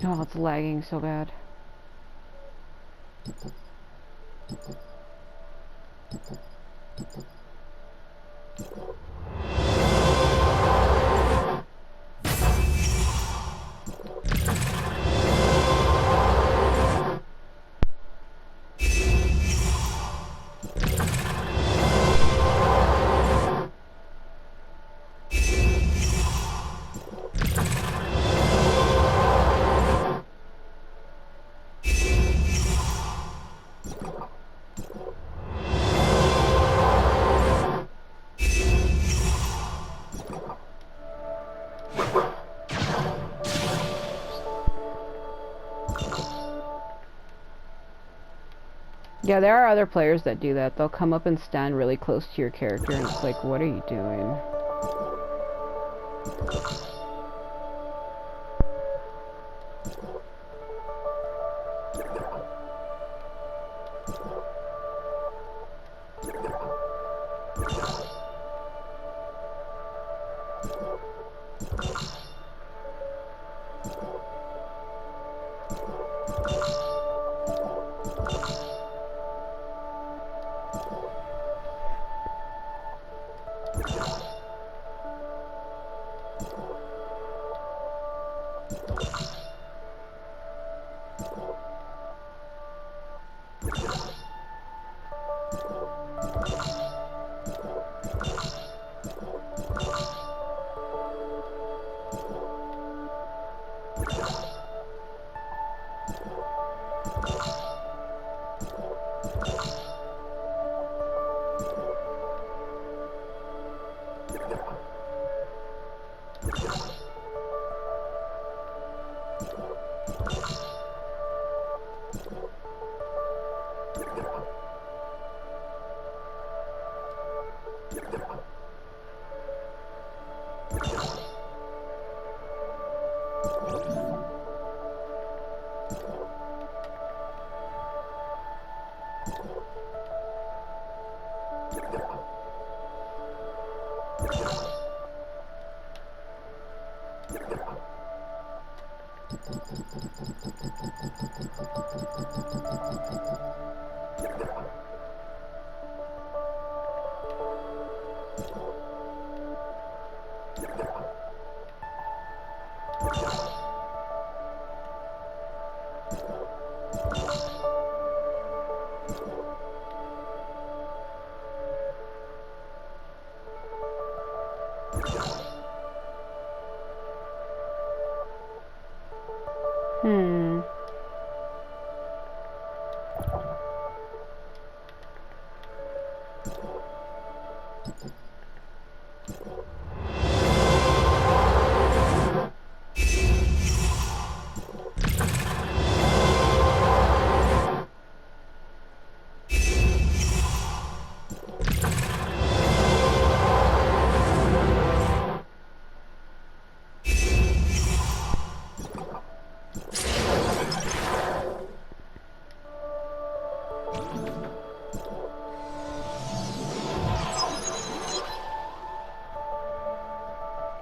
Oh, it's lagging so bad. Yeah, there are other players that do that. They'll come up and stand really close to your character, and it's like, what are you doing?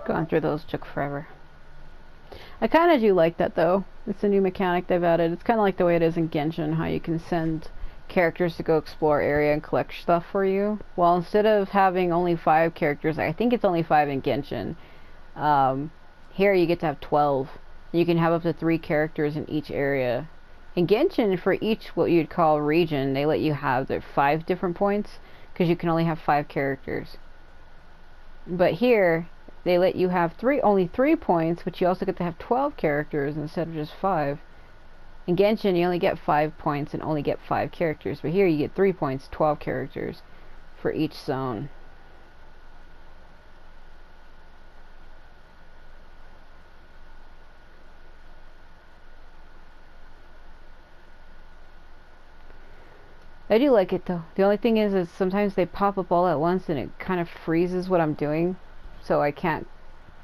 Going through those took forever. I kind of do like that though. It's a new mechanic they've added. It's kind of like the way it is in Genshin, how you can send characters to go explore area and collect stuff for you. Well, instead of having only 5 characters, I think it's only 5 in Genshin, here you get to have 12. You can have up to 3 characters in each area. In Genshin, for each what you'd call region, they let you have 5 different points, because you can only have 5 characters. But here, they let you have only 3 points, but you also get to have 12 characters instead of just 5. In Genshin, you only get 5 points and only get 5 characters, but here you get 3 points, 12 characters for each zone. I do like it though. The only thing is sometimes they pop up all at once and it kind of freezes what I'm doing, so I can't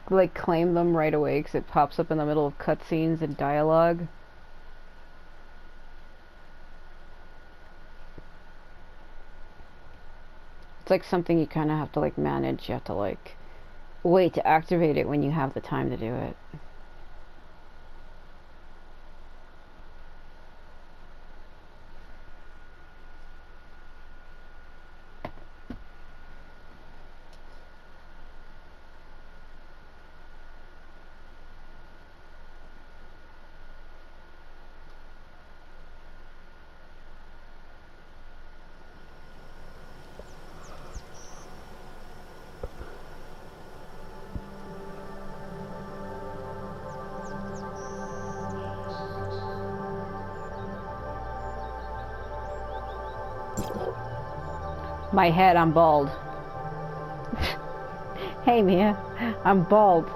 like claim them right away because it pops up in the middle of cutscenes and dialogue. It's like something you kind of have to like manage. You have to like wait to activate it when you have the time to do it. My head, I'm bald. Hey Mia, I'm bald.